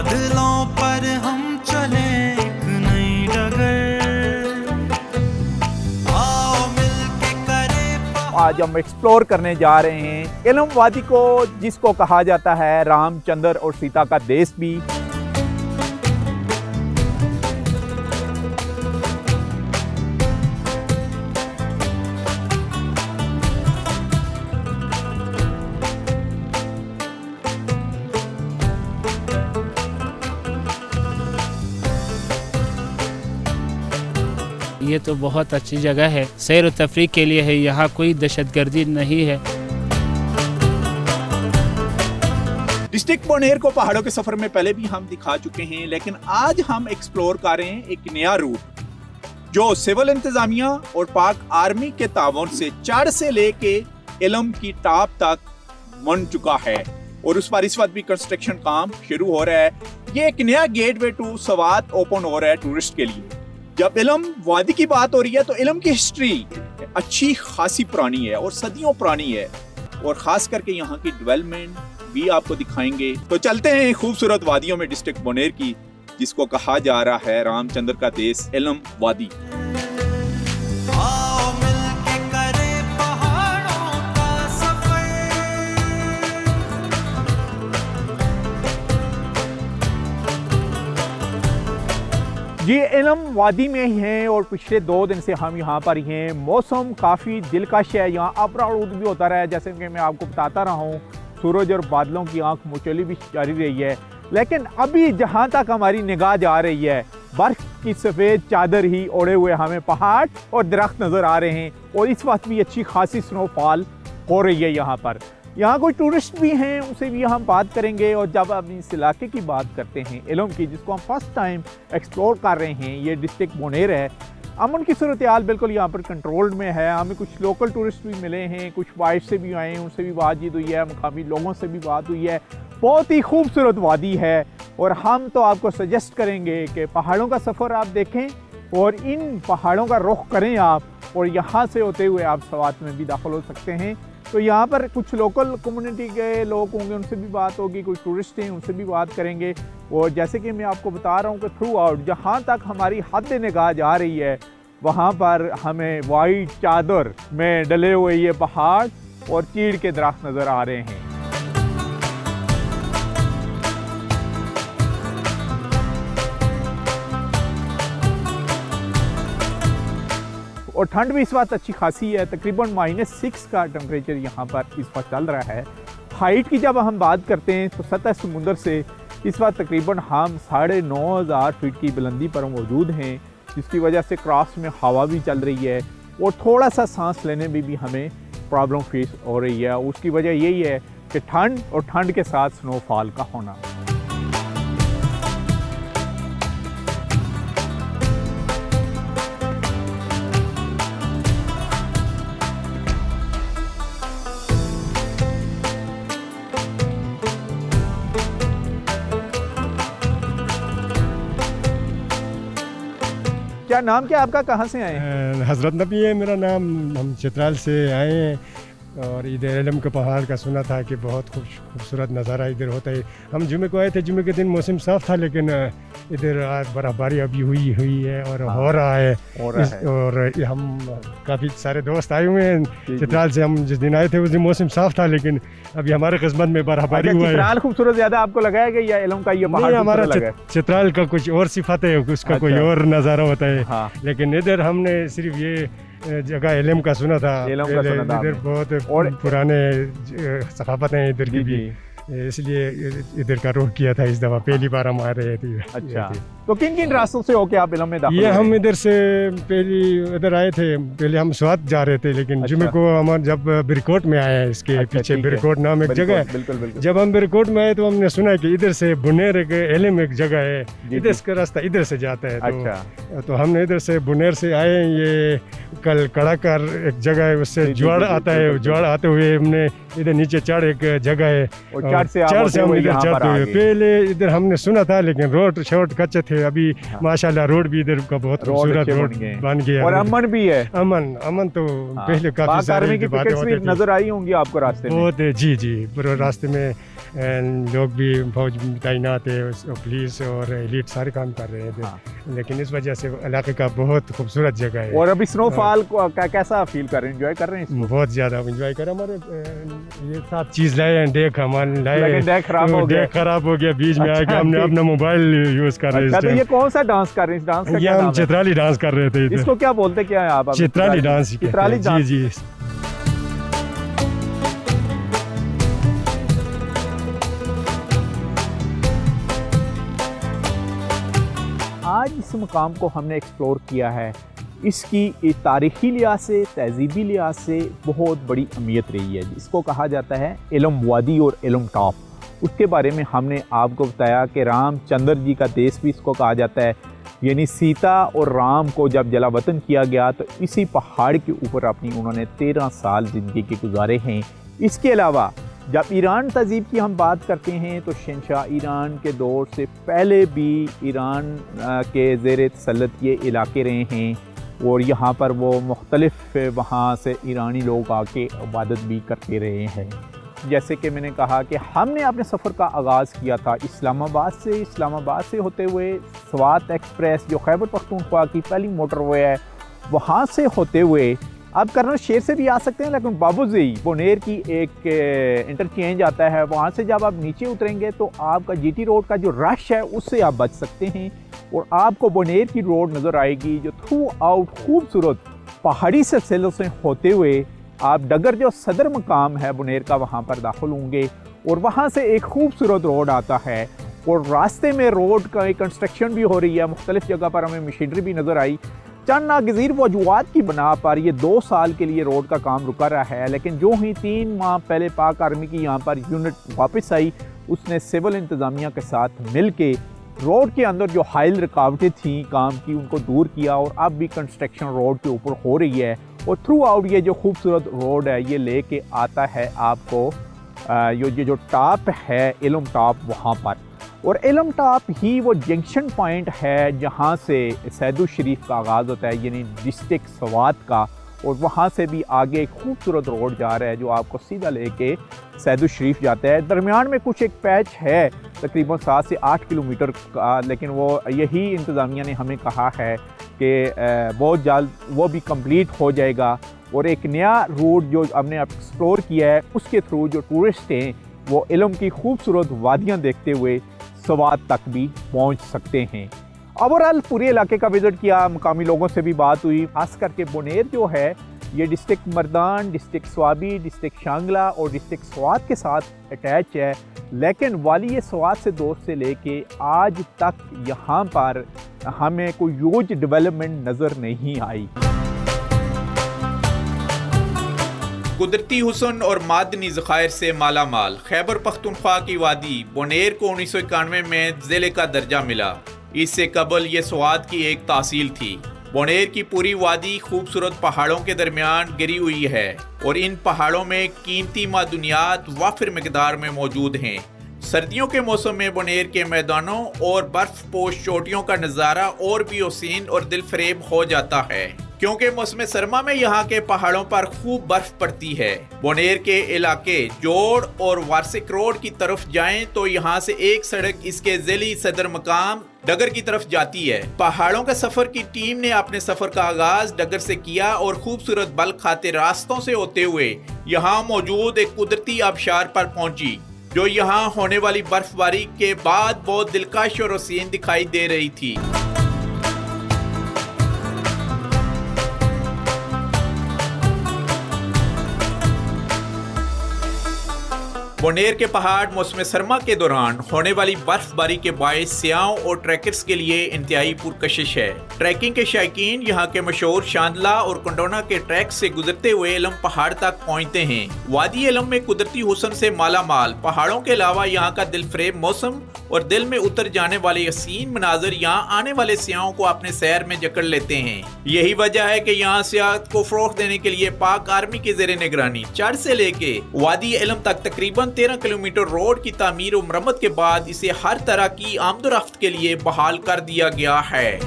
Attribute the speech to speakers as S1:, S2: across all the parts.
S1: बादलों पर हम चले एक नई डगर, आओ मिलके करे।
S2: आज हम एक्सप्लोर करने जा रहे हैं एलम वादी को, जिसको कहा जाता है रामचंद्र और सीता का देश भी।
S3: ये तो बहुत अच्छी जगह है, सैर व तफरीह के लिए है। यहाँ कोई दहशतगर्दी नहीं है।
S2: डिस्ट्रिक्ट बोनेर को पहाड़ों के सफर में पहले भी हम दिखा चुके हैं, लेकिन आज हम एक्सप्लोर कर रहे हैं एक नया रूट जो सिविल इंतजामिया और पाक आर्मी के ताउन से चढ़ से लेके एलम की टॉप तक बन चुका है और उस पर इस वक्त भी कंस्ट्रक्शन काम शुरू हो रहा है। ये एक नया गेटवे टू सवात ओपन हो रहा है टूरिस्ट के लिए। जब एलम वादी की बात हो रही है तो एलम की हिस्ट्री अच्छी खासी पुरानी है और सदियों पुरानी है, और खास करके यहाँ की डेवलपमेंट भी आपको दिखाएंगे। तो चलते हैं खूबसूरत वादियों में डिस्ट्रिक्ट बोनेर की, जिसको कहा जा रहा है रामचंद्र का देश एलम वादी।
S1: आओ मिलके करे पहाड़ों का सफर।
S2: जी एलम वादी में ही हैं और पिछले 2 दिन से हम यहाँ पर ही हैं। मौसम काफ़ी दिलकश है, यहाँ अबरारूद भी होता रहा है, जैसे कि मैं आपको बताता रहा हूँ। सूरज और बादलों की आंख मुचली भी जारी रही है, लेकिन अभी जहाँ तक हमारी निगाह जा रही है, बर्फ की सफ़ेद चादर ही ओढ़े हुए हमें पहाड़ और दरख्त नज़र आ रहे हैं, और इस वक्त भी अच्छी खासी स्नोफॉल हो रही है यहाँ पर। यहाँ कोई टूरिस्ट भी हैं, उनसे भी हम बात करेंगे। और जब हम इस इलाके की बात करते हैं एलम की, जिसको हम फर्स्ट टाइम एक्सप्लोर कर रहे हैं, ये डिस्ट्रिक्ट बोनेर है, अमन की सूरत हाल बिल्कुल यहाँ पर कंट्रोल्ड में है। हमें कुछ लोकल टूरिस्ट भी मिले हैं, कुछ वाइफ से भी आए हैं, उनसे भी बातचीत हुई है, मुकामी लोगों से भी बात हुई है। बहुत ही खूबसूरत वादी है और हम तो आपको सजेस्ट करेंगे कि पहाड़ों का सफ़र आप देखें और इन पहाड़ों का रुख करें आप, और यहाँ से होते हुए आप सवात में भी दाखिल हो सकते हैं। तो यहाँ पर कुछ लोकल कम्युनिटी के लोग होंगे, उनसे भी बात होगी, कुछ टूरिस्ट हैं उनसे भी बात करेंगे। और जैसे कि मैं आपको बता रहा हूँ कि थ्रू आउट जहाँ तक हमारी हद निगाह जा रही है, वहाँ पर हमें वाइट चादर में डले हुए ये पहाड़ और चीड़ के दरख्त नज़र आ रहे हैं। और ठंड भी इस वक्त अच्छी खासी है, तकरीबन -6 का टेम्परेचर यहाँ पर इस वक्त चल रहा है। हाइट की जब हम बात करते हैं तो सतह समुंदर से इस वक्त तकरीबन हम 9,500 फीट की बुलंदी पर मौजूद हैं, जिसकी वजह से क्रॉस में हवा भी चल रही है और थोड़ा सा सांस लेने में भी हमें प्रॉब्लम फेस हो रही है। उसकी वजह यही है कि ठंड और ठंड के साथ स्नोफॉल का होना। क्या नाम क्या आपका, कहाँ से आए हैं?
S4: हज़रत नबी है मेरा नाम। हम चित्राल से आए हैं और इधर एलम के पहाड़ का सुना था कि बहुत खूबसूरत नज़ारा इधर होता है। हम जुमे को आए थे, जुमे के दिन मौसम साफ था, लेकिन इधर आज बर्फबारी अभी हुई है और हो रहा है। और हम काफ़ी सारे दोस्त आए हुए हैं चित्राल से। हम जिस दिन आए थे उस दिन मौसम साफ था, लेकिन अभी हमारे किस्मत में बर्फबारी हुआ है।
S2: चित्राल खूबसूरत ज़्यादा आपको लगा है कि या एलम का ये पहाड़?
S4: हमारा चित्राल का कुछ और सिफात है, उसका कोई और नज़ारा होता है। लेकिन इधर हमने सिर्फ ये जगह एलम का सुना था। इधर बहुत पुराने सकाफत हैं इधर की भी, इसलिए इधर का रुख किया था इस दफ़ा। पहली बार हम आ रहे थे।
S2: अच्छा, तो किन किन रास्तों से होके आप एलम में दाखिल हुए?
S4: हम इधर से पहली इधर आए थे, पहले हम स्वात जा रहे थे, लेकिन जुमे को हम जब बिरकोट में आए हैं, इसके पीछे बिरकोट नाम एक जगह है। जब हम बिरकोट में आए तो हमने सुना कि इधर से बुनेर एक एलम एक जगह है, इधर का रास्ता इधर से जाता है। तो हमने इधर से बुनेर से आए। ये कल कड़ाकर एक जगह है, उससे ज्वाड़ आता है, ज्वाड़ आते हुए हमने इधर नीचे चढ़ एक जगह है, चढ़ से हम इधर चढ़ते हुए। पहले इधर हमने सुना था, लेकिन रोड शॉर्ट कच्चे थे। अभी माशाल्लाह रोड भी इधर का बहुत खूबसूरत रोड बन गया
S2: और अमन भी है।
S4: अमन तो पहले काफी सारे
S2: नजर आई होंगी आपको रास्ते में?
S4: बहुत जी पूरे रास्ते में लोग भी फौज में तैनात है, पुलिस और एलिट सारे काम कर रहे थे।
S2: हाँ।
S4: लेकिन इस वजह से इलाके का बहुत खूबसूरत जगह है।
S2: और अभी स्नोफॉल को कैसा फील कर रहे हैं, एंजॉय कर रहे हैं इसको?
S4: बहुत ज़्यादा एंजॉय कर हमारे ये 7 चीज़ लाए हैं, डेक हमारे लाए,
S2: लेकिन डेक खराब हो गया।
S4: डेक खराब हो गया बीच में
S2: अच्छा,
S4: आके, हमने
S2: ठीक।
S4: अपना मोबाइल यूज़ कर रहे
S2: अच्छा, तो
S4: हैं।
S2: ये कौन सा डांस कर रहे हैं? इस डांस का
S4: ये
S2: क्या
S4: हम
S2: नाम है?
S4: चित्राली डांस कर रहे थे इधर।
S2: इसको क्या बोलते क्या है आप?
S4: चित्राली डांस ही कहते
S2: चित्राली
S4: हैं।
S2: डांस।
S4: जी जी।
S2: आज इस मुकाम को हमने एक्सप्लोर किया है। इसकी तारीख़ी लिहाज से, तहजीबी लिहाज से बहुत बड़ी अहमियत रही है। इसको कहा जाता है एलम वादी और एलम टॉप। उसके बारे में हमने आपको बताया कि रामचंद्र जी का देश भी इसको कहा जाता है। यानी सीता और राम को जब जलावतन किया गया तो इसी पहाड़ के ऊपर अपनी उन्होंने 13 साल ज़िंदगी के गुजारे हैं। इसके अलावा जब ईरान तहज़ीब की हम बात करते हैं तो शहंशाह ईरान के दौर से पहले भी ईरान के ज़ेर तसल्लुत ये इलाके रहे हैं और यहाँ पर वो मुख्तलिफ वहाँ से ईरानी लोग आके इबादत भी करते रहे हैं। जैसे कि मैंने कहा कि हमने अपने सफ़र का आगाज़ किया था इस्लामाबाद से होते हुए स्वात एक्सप्रेस जो खैबर पख्तूनख्वा की पहली मोटरवे है वहाँ से होते हुए आप कर्नल शेर से भी आ सकते हैं, लेकिन बाबूजी बोनेर की एक इंटरचेंज आता है, वहाँ से जब आप नीचे उतरेंगे तो आपका जीटी रोड का जो रश है उससे आप बच सकते हैं और आपको बोनेर की रोड नज़र आएगी जो थ्रू आउट खूबसूरत पहाड़ी सिलसिलों से होते हुए आप डगर जो सदर मकाम है बोनेर का वहाँ पर दाखिल होंगे और वहाँ से एक खूबसूरत रोड आता है और रास्ते में रोड का एक कंस्ट्रक्शन भी हो रही है। मुख्तलिफ जगह पर हमें मशीनरी भी नज़र आई। चंद नागज़ीर वजूहात की बना पर ये 2 साल के लिए रोड का काम रुका रहा है, लेकिन जो ही 3 माह पहले पाक आर्मी की यहाँ पर यूनिट वापस आई उसने सिविल इंतज़ामिया के साथ मिल के रोड के अंदर जो हाइल रुकावटें थी काम की उनको दूर किया और अब भी कंस्ट्रक्शन रोड के ऊपर हो रही है और थ्रू आउट ये जो खूबसूरत रोड है ये लेके आता है आपको ये जो टॉप है एलम टॉप वहाँ पर। और एलम टॉप ही वो जंक्शन पॉइंट है जहाँ से सैदुल शरीफ का आगाज़ होता है, यानी डिस्ट्रिक्ट स्वात का, और वहाँ से भी आगे एक खूबसूरत रोड जा रहा है जो आपको सीधा लेके सैदुल शरीफ जाता है। दरमियान में कुछ एक पैच है तकरीबन 7 से 8 किलोमीटर का, लेकिन वो यही इंतज़ामिया ने हमें कहा है कि बहुत जल्द वो भी कंप्लीट हो जाएगा और एक नया रूट जो हमने एक्सप्लोर किया है उसके थ्रू जो टूरिस्ट हैं वो एलम की खूबसूरत वादियाँ देखते हुए स्वात तक भी पहुंच सकते हैं। ओवरऑल पूरे इलाके का विज़िट किया, मकामी लोगों से भी बात हुई। खास करके बोनेर जो है ये district Mardan, district Swabi, district Shangla और डिस्ट्रिक्ट स्वात के साथ अटैच है, लेकिन वाली स्वात से दोस्त से लेके आज तक यहाँ पर हमें कोई ह्यूज डेवलपमेंट नज़र नहीं आई।
S5: कुदरती हुस्न और मादनी ज़खायर से माला माल खैबर पख्तूनख्वा की वादी बोनेर को 1991 में ज़िले का दर्जा मिला। इससे कबल ये स्वात की एक तहसील थी। बोनेर की पूरी वादी खूबसूरत पहाड़ों के दरमियान गिरी हुई है और इन पहाड़ों में कीमती मादनियात वाफिर मिकदार में मौजूद हैं। सर्दियों के मौसम में बोनेर के मैदानों और बर्फ पोश चोटियों का नज़ारा और भी हसीन और दिल फरेब हो जाता है, क्योंकि मौसम सरमा में यहाँ के पहाड़ों पर खूब बर्फ पड़ती है। बोनेर के इलाके जोड़ और वार्सिक रोड की तरफ जाएं तो यहाँ से एक सड़क इसके ज़िली सदर मकाम डगर की तरफ जाती है। पहाड़ों के सफर की टीम ने अपने सफर का आगाज डगर से किया और खूबसूरत बल खाते रास्तों से होते हुए यहाँ मौजूद एक कुदरती आबशार पर पहुंची, जो यहाँ होने वाली बर्फबारी के बाद बहुत दिलकश और हसीन दिखाई दे रही थी। बोनेर के पहाड़ मौसम सरमा के दौरान होने वाली बर्फबारी के बायस सयाहों और ट्रैकर्स के लिए इंतहाई पुरकशिश है। ट्रैकिंग के शौकीन यहाँ के मशहूर शांदला और कंडोना के ट्रैक से गुजरते हुए एलम पहाड़ तक पहुँचते हैं। वादी एलम में कुदरती हुस्न से माला माल पहाड़ों के अलावा यहाँ का दिल फरेब मौसम और दिल में उतर जाने वाले हसीन मनाजर यहाँ आने वाले सयाहों को अपने सैर में जकड़ लेते हैं। यही वजह है कि यहाँ सियाहत को फरोग देने के लिए पाक आर्मी की ज़ेरे निगरानी चढ़ से लेके वादी एलम तक तकरीबन 13 किलोमीटर रोड की तामीर और मरम्मत के बाद इसे हर तरह की आमदोरफ्त के लिए बहाल कर दिया गया है।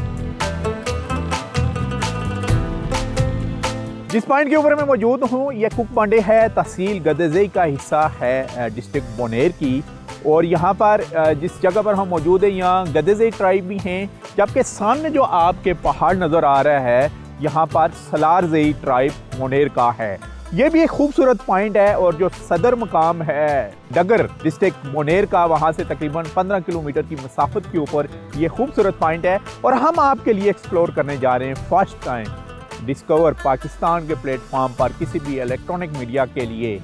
S2: जिस पॉइंट के ऊपर मैं मौजूद हूँ यह कुक मांडे है, तहसील गदेज़ई का हिस्सा है डिस्ट्रिक्ट बोनेर की। और यहाँ पर जिस जगह पर हम मौजूद हैं यहाँ गदेज़ई ट्राइब भी हैं, जबकि सामने जो आपके पहाड़ नज़र आ रहा है यहाँ पर सलारज़ई ट्राइब मोनेर का है। ये भी एक खूबसूरत पॉइंट है और जो सदर मकाम है डगर डिस्ट्रिक्ट मोनेर का, वहाँ से तकरीबन 15 किलोमीटर की मसाफत के ऊपर ये खूबसूरत पॉइंट है। और हम आपके लिए एक्सप्लोर करने जा रहे हैं फर्स्ट टाइम डिस्कवर पाकिस्तान के प्लेटफॉर्म पर किसी भी इलेक्ट्रॉनिक मीडिया के लिए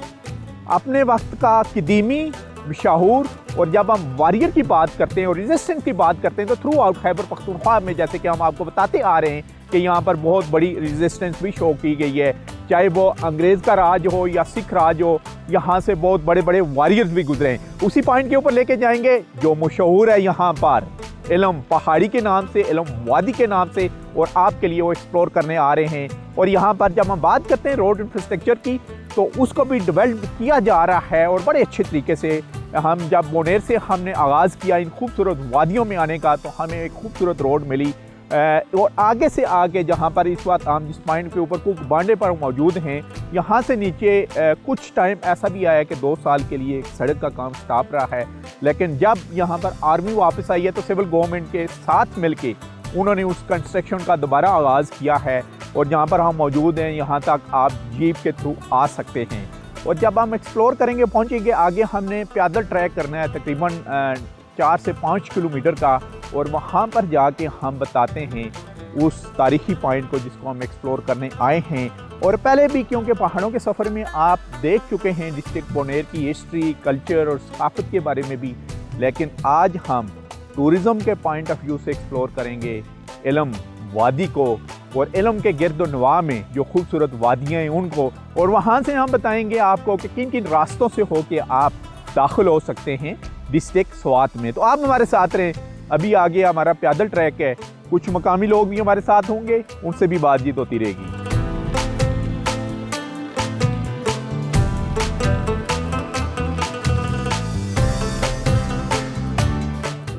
S2: अपने वक्त का कदीमी मशहूर। और जब हम वॉरियर की बात करते हैं और रेजिस्टेंस की बात करते हैं तो थ्रू आउट खैबर पख्तूनख्वा में जैसे कि हम आपको बताते आ रहे हैं कि यहाँ पर बहुत बड़ी रेजिस्टेंस भी शो की गई है, चाहे वो अंग्रेज़ का राज हो या सिख राज हो, यहाँ से बहुत बड़े बड़े वॉरियर्स भी गुजरे हैं। उसी पॉइंट के ऊपर लेके जाएंगे जो मशहूर है यहाँ पर इलम पहाड़ी के नाम से, इलम वादी के नाम से, और आपके लिए वो एक्सप्लोर करने आ रहे हैं। और यहाँ पर जब हम बात करते हैं रोड इंफ्रास्ट्रक्चर की तो उसको भी डेवलप किया जा रहा है और बड़े अच्छे तरीके से। हम जब मोनेर से हमने आगाज़ किया इन खूबसूरत वादियों में आने का तो हमें एक खूबसूरत रोड मिली। और आगे से आगे जहाँ पर इस वक्त हम जिस पॉइंट के ऊपर कुक बांडे पर मौजूद हैं, यहाँ से नीचे कुछ टाइम ऐसा भी आया कि 2 साल के लिए एक सड़क का काम स्टॉप रहा है, लेकिन जब यहाँ पर आर्मी वापस आई है तो सिविल गवर्नमेंट के साथ मिलके उन्होंने उस कंस्ट्रक्शन का दोबारा आगाज़ किया है। और जहाँ पर हम मौजूद हैं यहाँ तक आप जीप के थ्रू आ सकते हैं। और जब हम एक्सप्लोर करेंगे पहुँचेंगे आगे, हमने पैदल ट्रैक करना है तकरीबन 4 से 5 किलोमीटर का, और वहाँ पर जाके हम बताते हैं उस तारीख़ी पॉइंट को जिसको हम एक्सप्लोर करने आए हैं। और पहले भी क्योंकि पहाड़ों के सफ़र में आप देख चुके हैं डिस्ट्रिक्ट मोनेर की हिस्ट्री, कल्चर और सकाफ़त के बारे में भी, लेकिन आज हम टूरिज़म के पॉइंट ऑफ व्यू से एक्सप्लोर करेंगे इलम वादी को और इलम के गिरदोनवा में जो खूबसूरत वादियाँ हैं उनको। और वहाँ से हम बताएंगे आपको कि किन किन रास्तों से होके आप दाखिल हो सकते हैं डिस्ट्रिक्ट स्वात में। तो आप हमारे साथ रहें, अभी आगे हमारा पैदल ट्रैक है, कुछ मकामी लोग भी हमारे साथ होंगे, उनसे भी बातचीत होती रहेगी।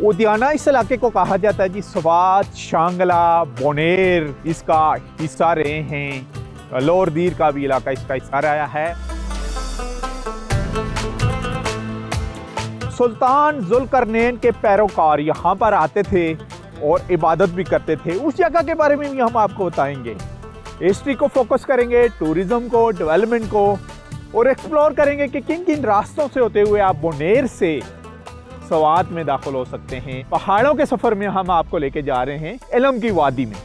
S2: उद्याना इस इलाके को कहा जाता है जी स्वात, शांगला, बोनेर इसका हिस्सा रहे हैं, लोअर दीर का भी इलाका इसका हिस्सा रहा है। सुल्तान जुल्करनैन के पैरोकार यहाँ पर आते थे और इबादत भी करते थे। उस जगह के बारे में भी हम आपको बताएंगे, हिस्ट्री को फोकस करेंगे, टूरिज्म को, डेवलपमेंट को, और एक्सप्लोर करेंगे कि किन किन रास्तों से होते हुए आप बोनेर से स्वात में दाखिल हो सकते हैं। पहाड़ों के सफ़र में हम आपको लेके जा रहे हैं इलम की वादी में।